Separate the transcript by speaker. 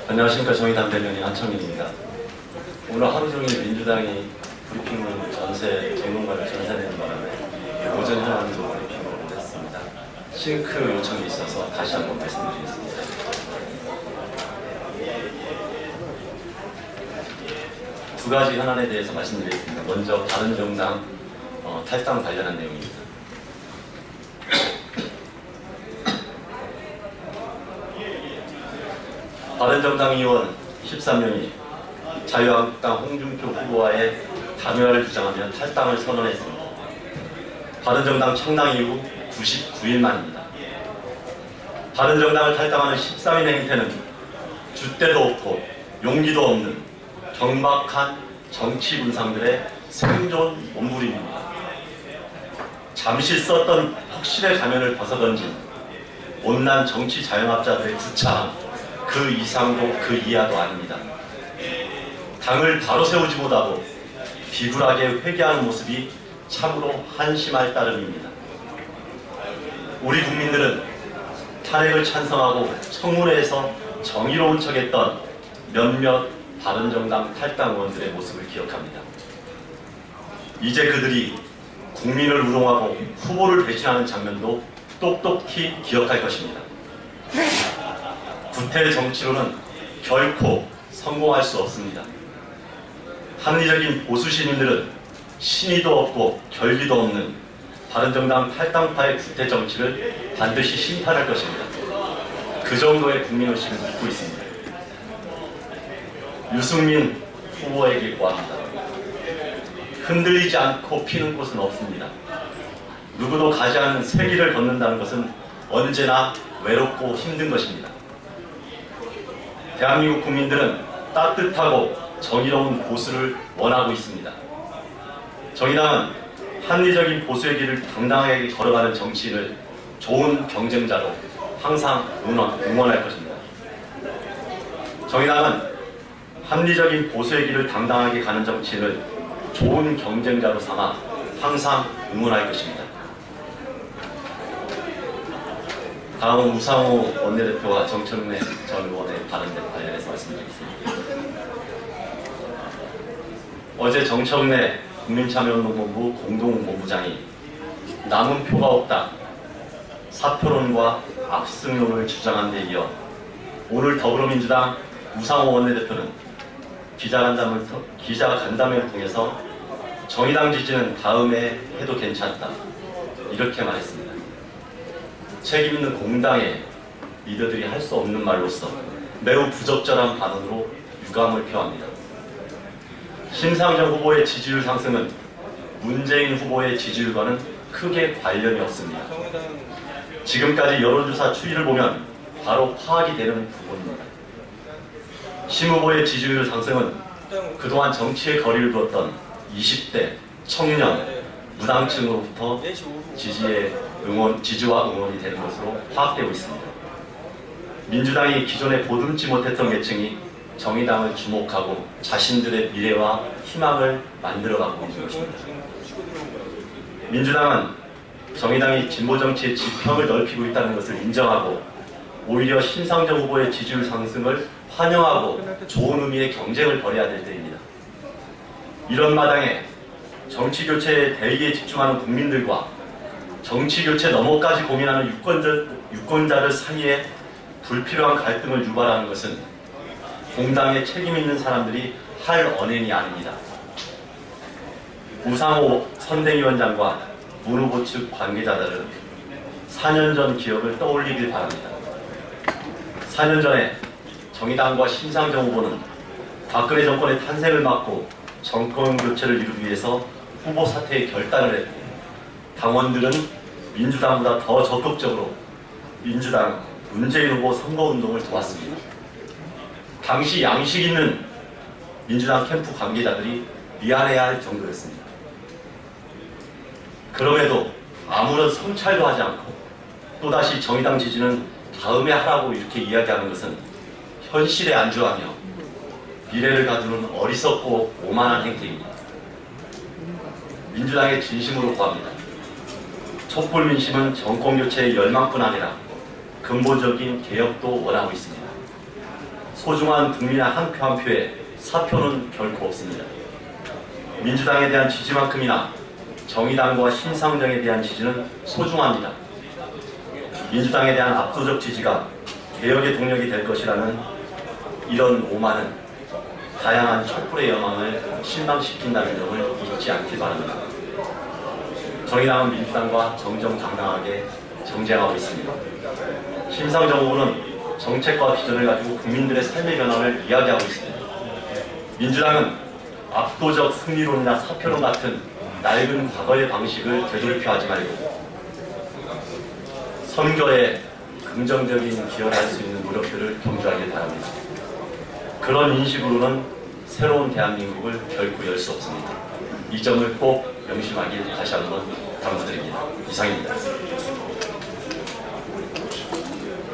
Speaker 1: 안녕하십니까. 정의당 대변인 한청민입니다. 오늘 하루 종일 민주당이 브리핑을 전문가를 전세내는 바람에 오전 현안도 브리핑을 했습니다. 싱크 요청이 있어서 다시 한번 말씀드리겠습니다. 두 가지 현안에 대해서 말씀드리겠습니다. 먼저 바른정당 탈당 관련한 내용입니다. 바른정당 의원 13명이 자유한국당 홍준표 후보와의 단일화를 주장하며 탈당을 선언했습니다. 바른정당 창당 이후 99일 만입니다. 바른정당을 탈당하는 13인의 행태는 줏대도 없고 용기도 없는 경박한 정치 분상들의 생존 몸부림입니다. 잠시 썼던 혁신의 가면을 벗어던진 못난 정치 자영업자들의 구차함, 그 이상도 그 이하도 아닙니다. 당을 바로 세우지 못하고 비굴하게 회개하는 모습이 참으로 한심할 따름입니다. 우리 국민들은 탄핵을 찬성하고 청문회에서 정의로운 척했던 몇몇 바른정당 탈당 의원들의 모습을 기억합니다. 이제 그들이 국민을 우롱하고 후보를 배신하는 장면도 똑똑히 기억할 것입니다. 구태 정치로는 결코 성공할 수 없습니다. 합리적인 보수 시민들은 신의도 없고 결기도 없는 바른정당 탈당파의 구태 정치를 반드시 심판할 것입니다. 그 정도의 국민의식을 믿고 있습니다. 유승민 후보에게 고합니다. 흔들리지 않고 피는 곳은 없습니다. 누구도 가지 않은 새 길을 걷는다는 것은 언제나 외롭고 힘든 것입니다. 대한민국 국민들은 따뜻하고 정의로운 보수를 원하고 있습니다. 정의당은 합리적인 보수의 길을 당당하게 걸어가는 정치인을 좋은 경쟁자로 항상 응원할 것입니다. 정의당은 합리적인 보수의 길을 당당하게 가는 정치인을 좋은 경쟁자로 삼아 항상 응원할 것입니다. 다음은 우상호 원내대표와 정청래 전 의원의 발언에 관련해서 말씀드리겠습니다. 어제 정청래 국민참여운동본부 공동본부장이 남은 표가 없다, 사표론과 압승론을 주장한 데 이어 오늘 더불어민주당 우상호 원내대표는 기자간담회를 통해서 정의당 지지는 다음에 해도 괜찮다, 이렇게 말했습니다. 책임있는 공당의 리더들이 할 수 없는 말로서 매우 부적절한 발언으로 유감을 표합니다. 심상정 후보의 지지율 상승은 문재인 후보의 지지율과는 크게 관련이 없습니다. 지금까지 여론조사 추이를 보면 바로 파악이 되는 부분입니다. 심 후보의 지지율 상승은 그동안 정치에 거리를 두었던 20대 청년 무당층으로부터 지지와 응원이 되는 것으로 파악되고 있습니다. 민주당이 기존에 보듬지 못했던 계층이 정의당을 주목하고 자신들의 미래와 희망을 만들어가고 있는 것입니다. 민주당은 정의당이 진보정치의 지평을 넓히고 있다는 것을 인정하고 오히려 심상정 후보의 지지율 상승을 환영하고 좋은 의미의 경쟁을 벌여야 될 때입니다. 이런 마당에 정치교체의 대의에 집중하는 국민들과 정치교체 너머까지 고민하는 유권자들 사이에 불필요한 갈등을 유발하는 것은 공당에 책임있는 사람들이 할 언행이 아닙니다. 우상호 선대위원장과 문 후보 측 관계자들은 4년 전 기억을 떠올리길 바랍니다. 4년 전에 정의당과 심상정 후보는 박근혜 정권의 탄생을 막고 정권 교체를 이루기 위해서 후보 사퇴에 결단을 했고, 당원들은 민주당보다 더 적극적으로 민주당 문재인 후보 선거운동을 도왔습니다. 당시 양식 있는 민주당 캠프 관계자들이 미안해야 할 정도였습니다. 그럼에도 아무런 성찰도 하지 않고 또다시 정의당 지지는 다음에 하라고 이렇게 이야기하는 것은 현실에 안주하며 미래를 가두는 어리석고 오만한 행태입니다. 민주당의 진심으로 구합니다. 촛불 민심은 정권교체의 열망뿐 아니라 근본적인 개혁도 원하고 있습니다. 소중한 국민의 한 표 한 표에 사표는 결코 없습니다. 민주당에 대한 지지만큼이나 정의당과 신상정에 대한 지지는 소중합니다. 민주당에 대한 압도적 지지가 개혁의 동력이 될 것이라는 이런 오만은 다양한 촛불의 여망을 실망시킨다는 점을 잊지 않길 바랍니다. 정의당은 민주당과 정정당당하게 정쟁하고 있습니다. 심상정 후보는 정책과 비전을 가지고 국민들의 삶의 변화를 이야기하고 있습니다. 민주당은 압도적 승리론이나 사표론 같은 낡은 과거의 방식을 되돌이표하지 말고 선거에 긍정적인 기여를 할 수 있는 노력들을 경주하길 바랍니다. 그런 인식으로는 새로운 대한민국을 결코 열 수 없습니다. 이 점을 꼭 명심하길 다시 한번 당부드립니다. 이상입니다.